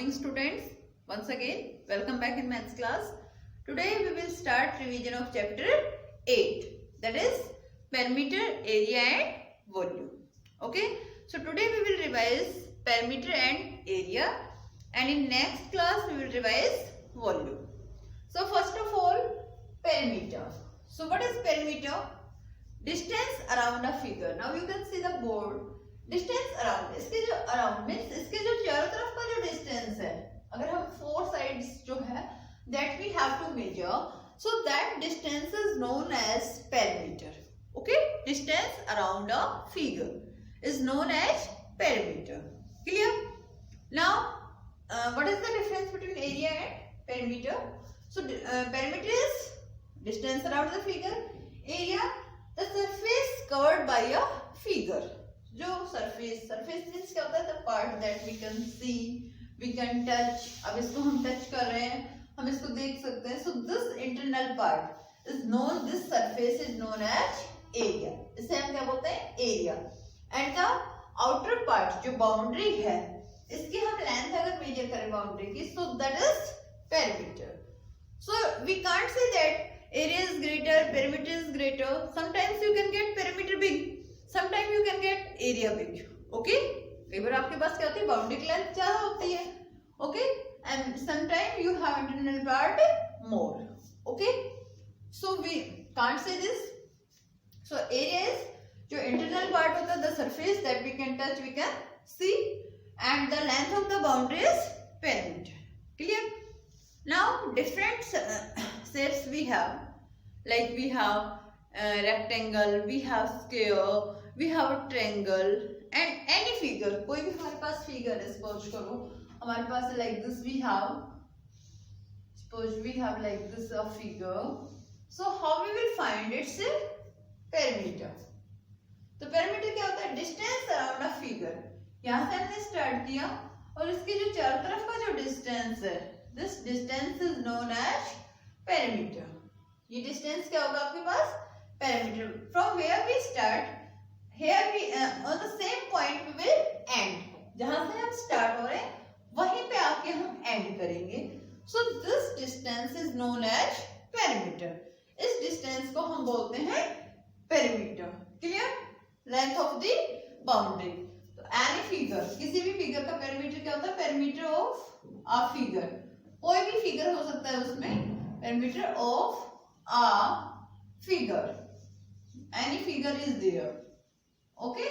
morning students. Once again, welcome back in maths class. Today we will start revision of chapter 8, that is perimeter, area and volume. Okay, so today we will revise perimeter and area, and in next class we will revise volume. So first of all, perimeter. So what is perimeter? Distance around a figure. Now you can see the board. Distance around, इसके जो around means इसके जो चारों तरफ का जो distance है, अगर हम फोर साइड्स जो है that we have to measure, so that distance is known as perimeter. Okay, distance around a figure is known as perimeter. Clear? Now what is the difference between area and perimeter? So perimeter is distance around the figure, area the surface covered by a figure. जो surface means क्या होता है? The part that we can see, we can touch. अब इसको हम touch कर रहे हैं, हम इसको देख सकते हैं. So this internal part is known, this surface is known as area. इसे हम क्या बोलते हैं? Area. And the outer part जो बाउंड्री है, इसकी हम लेंथ अगर मेजर करें बाउंड्री की, so that is perimeter. So we can't say that area is greater, perimeter is greater. Sometimes you can get perimeter big, sometime you can get area big. Okay, कई बार आपके पास क्या होती है? Boundary की length ज्यादा होती है. Okay, and sometime you have internal part more. Okay, so we can't say this. So area is जो इंटरनल पार्ट होता है, the surface that we can touch, we can see, and the length of the boundary is perimeter. Clear? Now different shapes we have, like we have rectangle, we have square, we have a triangle, and any figure. कोई भी हमारे पास figure है, suppose करो हमारे पास है like this, we have, suppose we have like this a figure. So how we will find its perimeter? तो perimeter क्या होता है? Distance around a figure. यहाँ से हमने स्टार्ट किया और इसके जो चारों तरफ का जो डिस्टेंस है, this distance is known as perimeter. ये डिस्टेंस क्या होगा आपके पास? Perimeter. From where we start, here we on the same point we will end. जहां से हम स्टार्ट हो रहे हैं वहीं पे आके हम एंड करेंगे. So this distance is known as perimeter. इस डिस्टेंस को हम बोलते हैं perimeter. Clear? Length of the boundary. तो any figure, किसी भी फिगर का perimeter क्या होता है? Perimeter of a figure. कोई भी फिगर हो सकता है उसमें. Perimeter of a figure. Any figure is there. Okay,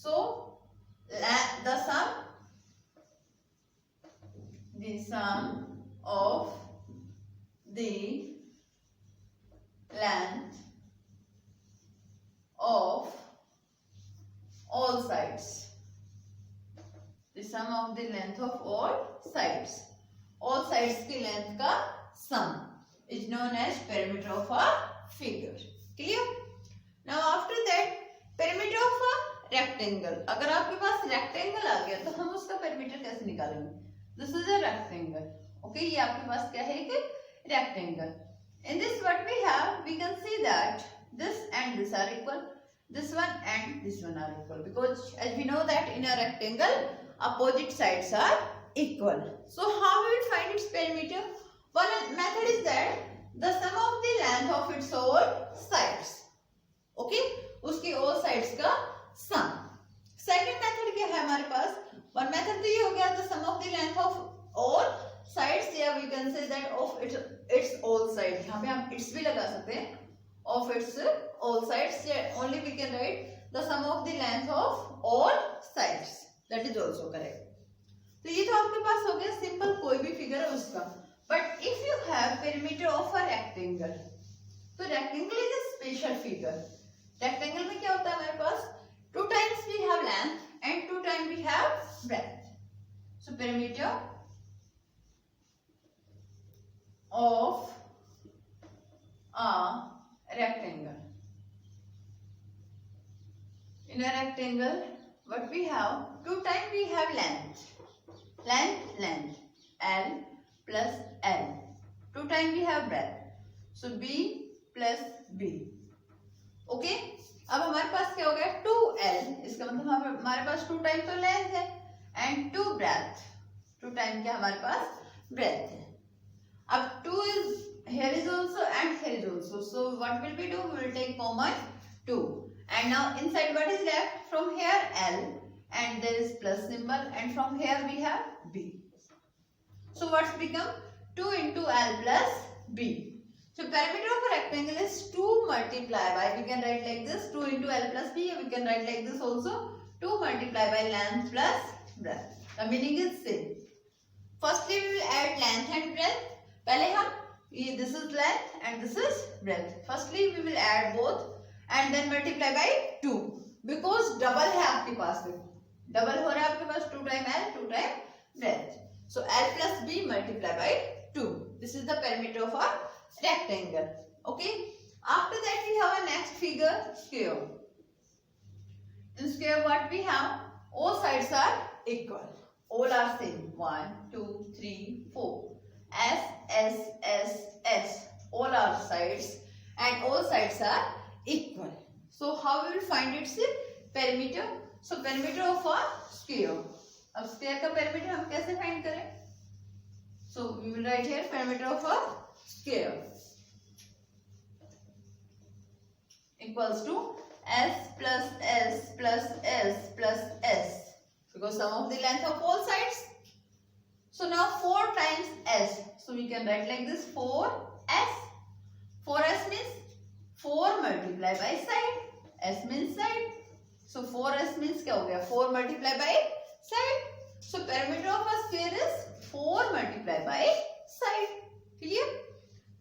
so the sum of the length of all sides, the sum of the length of all sides की length का sum is known as perimeter of a figure. Clear? Now after that, perimeter of a rectangle. अगर आपके पास rectangle आ गया तो हम उसका perimeter कैसे निकालेंगे? This is a rectangle. Okay, ये आपके पास क्या है? एक rectangle. In this what we have, we can see that this and this are equal. This one and this one are equal, because as we know that in a rectangle, opposite sides are equal. So how we will find its perimeter? One method is that the sum of the length of its all sides. Okay, उसकी all sides का sum. Second method क्या है हमारे पास? One method तो ये हो गया, the sum of the length of all sides, या we can say that of its all sides. यहाँ पे हम its भी लगा सकते हैं. Of its all sides, only we can write the sum of the length of all sides. That is also correct. तो ये तो आपके पास हो गया सिंपल, कोई भी फिगर है उसका. But if you have perimeter of a rectangle, तो rectangle is a special figure. Rectangle में क्या होता है हमारे पास? 2 times we have length and 2 times we have breadth. So perimeter of a rectangle. In a rectangle, what we have? 2 times we have length. Length L plus L. 2 times we have breadth. So B plus B. Okay, अब हमारे पास क्या हो गया? 2L. इसका मतलब हमारे पास 2 time तो length है एंड 2 ब्रेथ. 2 टाइम क्या हमारे पास ब्रेथ है। अब 2 is here is also and here is also, so what will we do, we will take common 2 and now inside what is left, from here L and there is plus symbol and from here we have B, so what's become 2 into L plus B. So perimeter of a rectangle is 2 multiplied by, we can write like this 2 into L plus B, we can write like this also 2 multiplied by length plus breadth. The meaning is same. Firstly we will add length and breadth. पहले हम this is length and this is breadth. Firstly we will add both and then multiply by 2 because double है आपके पास में, double हो रहा है आपके पास 2 time L 2 time breadth. So L plus B multiply by 2. This is the perimeter of our rectangle. Okay. After that we have a next figure, square. In square what we have, all sides are equal. All are same. 1, 2, 3, 4. S, S, S, S. All are sides and all sides are equal. So how we will find its perimeter? So perimeter of a square. अब square का perimeter हम कैसे find करें? So we will write here perimeter of a square equals to S plus S plus S plus S, because sum of the length of all sides. So now 4 times S. So we can write like this 4S. 4S means 4 multiplied by side. S means side. So 4S means क्या हो गया? 4 multiplied by side. So perimeter of a square is 4 multiplied by side. Clear?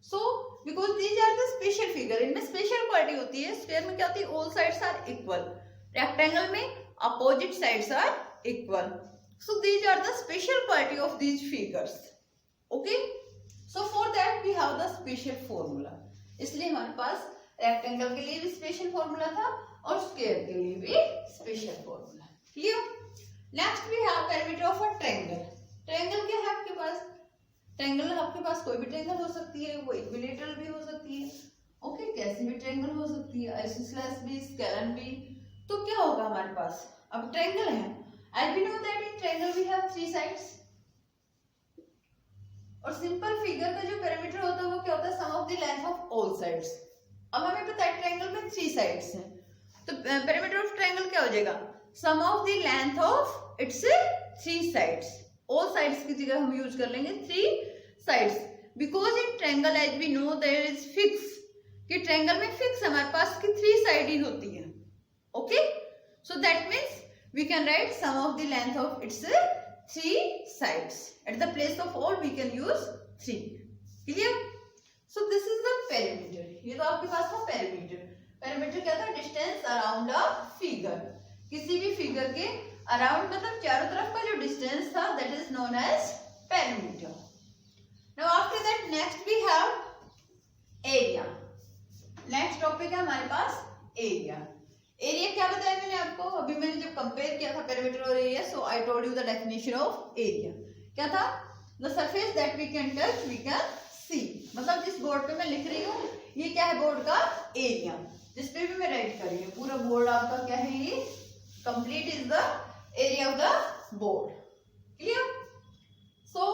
So because these are the special figure, इनमें special quality होती है. Square में क्या होती है? All sides are equal. Rectangle में opposite sides are equal. So these are the special quality of these figures. Okay. So for that we have the special formula. इसलिए हमारे पास rectangle के लिए भी special formula था और square के लिए भी special formula. Clear? Next we have perimeter of a triangle. Triangle क्या है आपके पास? Triangle आपके पास कोई भी triangle हो सकती है, वो equilateral भी हो सकती है. Okay, कैसी भी triangle हो सकती है, isosceles भी, scalene भी. तो क्या होगा हमारे पास? अब triangle है. And we know that in triangle we have 3 sides. और सिंपल फिगर का जो perimeter होता है वो क्या होता है? Sum of the length of all sides. अब हमें पता है triangle में 3 sides हैं, तो perimeter of triangle क्या हो जाएगा? Sum of the length of its 3 sides. All sides की जगह हम यूज कर लेंगे 3 sides. Because in triangle as we know there is fix, कि triangle में fix हमारे पास की 3 side ही होती है. Okay? So that means we can write sum of the length of its 3 sides. At the place of all we can use 3. Clear? So this is the perimeter. ये तो आपके पास था perimeter. Perimeter क्या था? Distance around a figure. किसी भी figure के around मतलब चारों तरफ का जो distance था, that is known as perimeter. Now after that next we have area. Next topic है हमारे पास area. एरिया क्या बताया मैंने आपको? अभी मैंने जब कंपेयर किया था पेरीमीटर और area, so I told you the definition of area. क्या था? The surface that we can touch we can see. मतलब जिस बोर्ड पे मैं लिख रही हूँ ये क्या है? बोर्ड का एरिया. जिस पे भी मैं राइट कर रही हूँ पूरा बोर्ड आपका क्या है? ये complete is the area of the board. Clear? So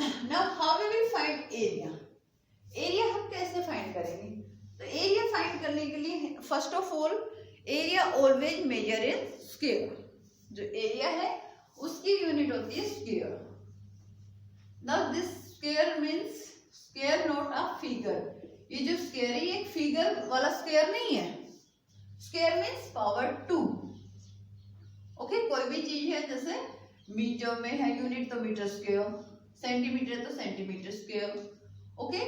now how we will find area. Area हम कैसे फाइंड करेंगे? तो एरिया फाइंड करने के लिए first of all area always measure in square. जो एरिया है उसकी यूनिट होती है square. Now this square means square not a figure. ये जो स्क्वायर है ये एक फिगर वाला स्क्वायर नहीं है. Square means power 2. ओके, कोई भी चीज है जैसे मीटर में है यूनिट तो मीटर स्क्वायर, सेंटीमीटर तो centimetre square. Okay,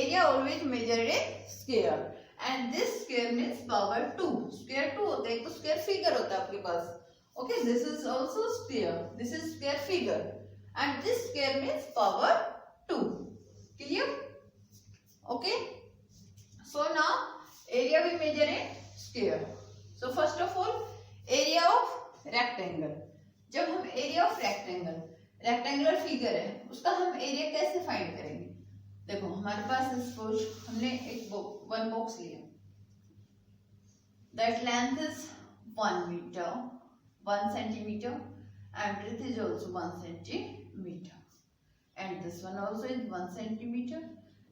area always measure in square. And this square means power 2. Square 2 होता है, एक तो square figure होता है आपके पास. Okay, this is also square. This is square figure. And this square means power 2. Clear? Okay. So now area we measure in square. So first of all area of rectangle. जब हम area of rectangle, rectangular figure है, उसका हम area कैसे find करेंगे? देखो हमारे पास suppose हमने एक वन बॉक्स लिया. That length is 1 meter 1 centimeter and breadth is also 1 centimeter. centimeter. And this one also is 1 centimeter.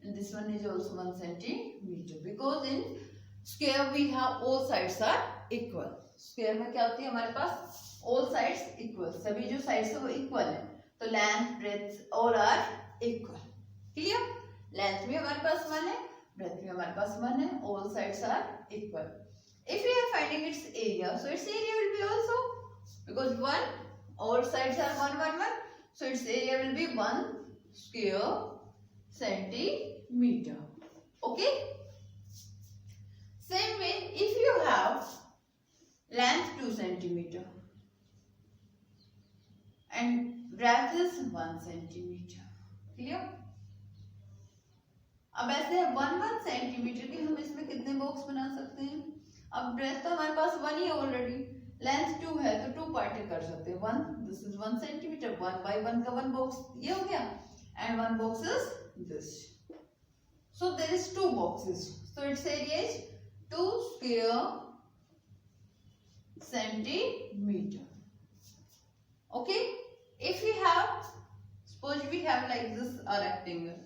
And this one is also 1 centimeter. Because in square we have all sides are equal. Square में क्या होती है हमारे पास? All sides equal. सभी जो sides है वो equal है. तो length, breadth all are equal. Clear? Length में हमारे पास 1 है, breadth में हमारे पास 1 है. All sides are equal. If we are finding its area, so its area will be also, because 1, all sides are 1, 1, 1. So its area will be 1 square centimeter. Okay? Same way, if you have length 2 centimeter and breadth is 1 centimeter. Clear? अब ऐसे 1 centimetre के हम इसमें कितने box बना सकते हैं? अब ब्रेथ तो हमारे पास 1 ही है ऑलरेडी, लेंथ 2 है तो 2 पार्ट कर सकते हैं. 1, दिस इज 1 सेंटीमीटर, 1 by 1 का 1 बॉक्स ये हो गया, and 1 box is this. So there is 2 boxes. So its area is 2 square centimeter. Okay? If we have, suppose we have like this a rectangle.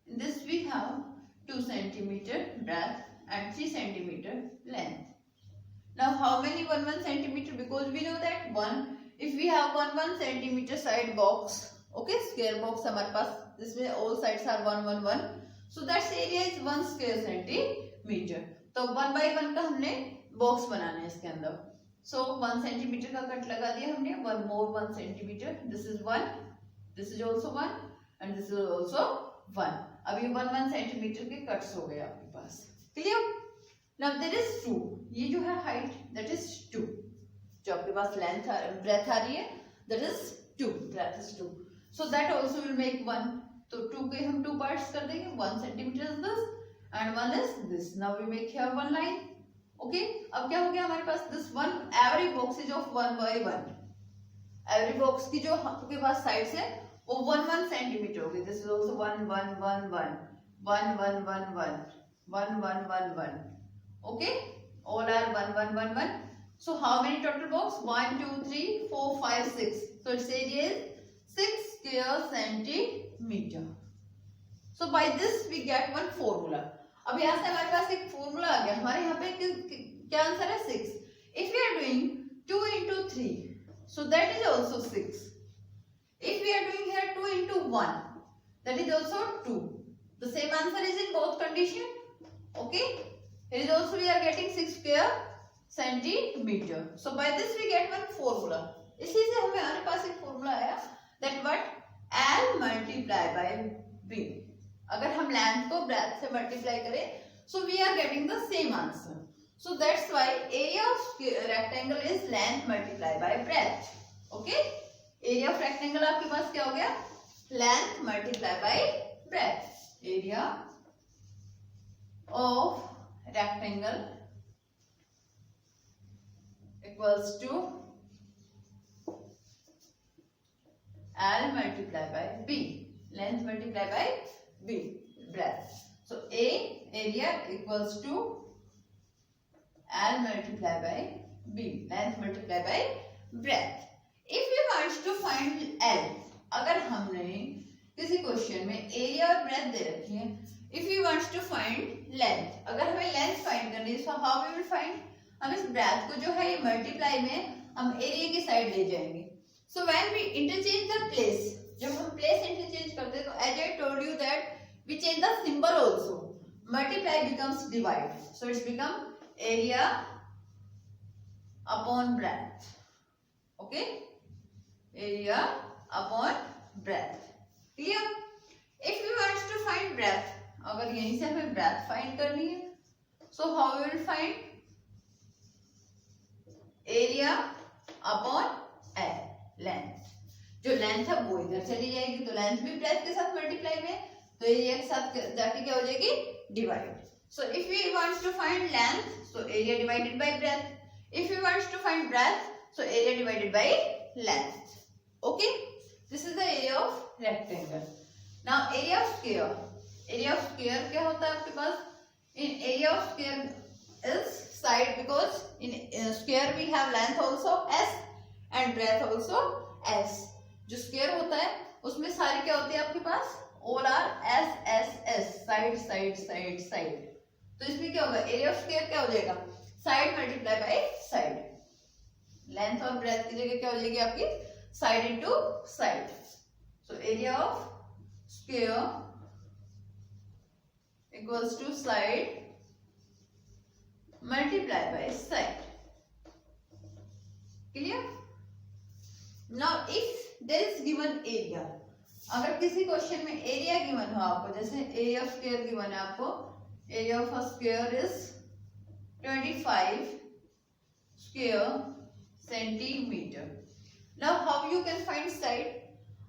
In this we have 2 centimeter breadth and 3 centimeter length. Now how many 1 centimeter? Because we know that 1, if we have 1 centimeter side box, okay, square box हमारे पास, जिसमें all sides are 1, 1, 1. So that area is 1 square centimeter. तो 1 by 1 का हमने box बनाना है इसके अंदर. So 1 centimeter का cut लगा दिया हमने. 1 more 1 centimeter. This is 1. This is also 1. And this is also 1. अब ये 1 centimeter के कट्स हो गए आपके पास. Clear? Now there is 2. ये जो है height, that is 2. जो आपके पास length breadth आ रही है, that is 2. Breadth is 2. So that also will make 1. तो 2 के हम 2 parts कर देंगे. 1 centimeter is this and 1 is this. Now we make here 1 line. Okay? अब क्या हो गया हमारे पास? This one, every box is of 1 by 1. Every box की जो आपके पास sides है वो 1 centimeter हो गई. This is also 1, 1, 1, 1. 1, 1, 1, 1. 1, 1, 1, 1. Okay? All are 1, 1, 1, 1. So how many total box? 1, 2, 3, 4, 5, 6. So its area is 6 square centimeter. So by this we get one formula. अब यहाँ से हमारे पास एक फॉर्मूला आ गया. हमारे यहाँ पे क्या आंसर है? 6. If we are doing 2 into 3, so that is also 6. If we are doing here 2 into 1, that is also 2. The same answer is in both condition. Okay? Here is also we are getting 6 square centimeter. So by this we get one formula. इसी से हमें हमारे पास एक formula आया that what L multiply by B. अगर हम length को breath से मल्टीप्लाई करें, so we are getting the same answer. So that's why area of rectangle is length multiplied by breadth. Okay? Area of rectangle आपके पास क्या हो गया? Length multiplied by breadth. Area of rectangle equals to L multiplied by B. Length multiplied by B, breadth. So A area equals to L multiplied by B, length multiplied by breadth. If we want to find L, अगर हमने किसी question में area और breath दे रखी है, if we want to find length, अगर हमें length find करनी है, so how we will find? हम इस ब्रेथ को जो है ये मल्टीप्लाई में हम एरिया की साइड ले जाएंगे. So when we interchange the place, जब हम प्लेस इंटरचेंज करते हैं तो as I told you that we change the symbol also. Multiply becomes divide. So it's become area upon breadth. Okay? Area upon breadth. Clear? If we want to find breadth, अगर यहीं से हमें breadth find करनी है, so how we will find? Area upon length. जो length है वो इधर चली जाएगी, तो लेंथ भी ब्रेथ के साथ मल्टीप्लाई में, तो एरिया के साथ जाके क्या हो जाएगी? Divide. So if we want to find length, so area divided by breadth. If we want to find breadth, so area divided by length. Okay, this is the area of rectangle. Now area of square. Area of square क्या होता है आपके पास? In area of square is side, because in square we have length also s and breadth also s. जो square होता है उसमें सारी क्या होती है आपके पास, all are s s s, side side side side. तो इसमें क्या होगा, एरिया ऑफ स्क्वायर क्या हो जाएगा, side multiply by side. Length और ब्रेथ की जगह क्या हो जाएगी आपकी, side into side. So area of square equals to side multiply by side. Clear? Now if there is given area, अगर किसी क्वेश्चन में एरिया गिवन हो आपको, जैसे एरिया ऑफ स्क्वायर गिवन है आपको, area of a square is 25 square centimetre. Now how you can find side,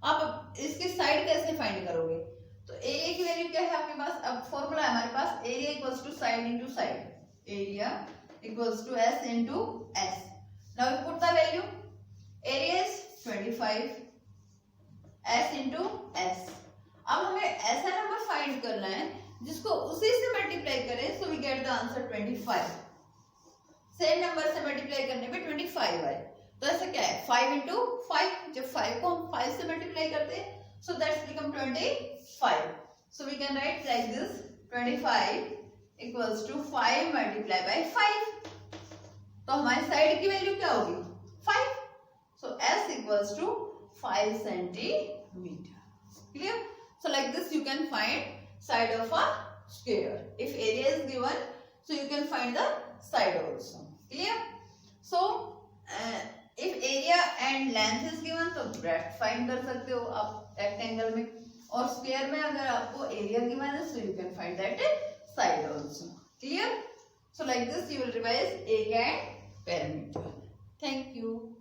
आप इसके साइड कैसे फाइंड करोगे, तो एरिया की वैल्यू क्या है आपके पास, अब फॉर्मूला है हमारे पास, area equals to side into side, area equals to s into s. Now we put the value, area is 25, s into s. अब हमें ऐसा नंबर फाइंड करना है जिसको उसी से मल्टीप्लाई करें, so we get the answer 25। Same number से मल्टीप्लाई करने पे 25 आए, तो ऐसा क्या है 5 इंटू 5, जब 5 को हम 5 से मल्टीप्लाई करते हैं so that's become 25। So we can write like this, 25 equals to 5 multiply by 5। तो हमारी साइड की वैल्यू क्या होगी 5, so s equals to 5 centimeter. Clear? So like this you can find side of a square. If area is given, so you can find the side also. Clear? So if area and length is given, तो breadth find कर सकते हो आप rectangle में, और square में अगर आपको area given है, so you can find that side also. Clear? So like this you will revise area and perimeter. Thank you.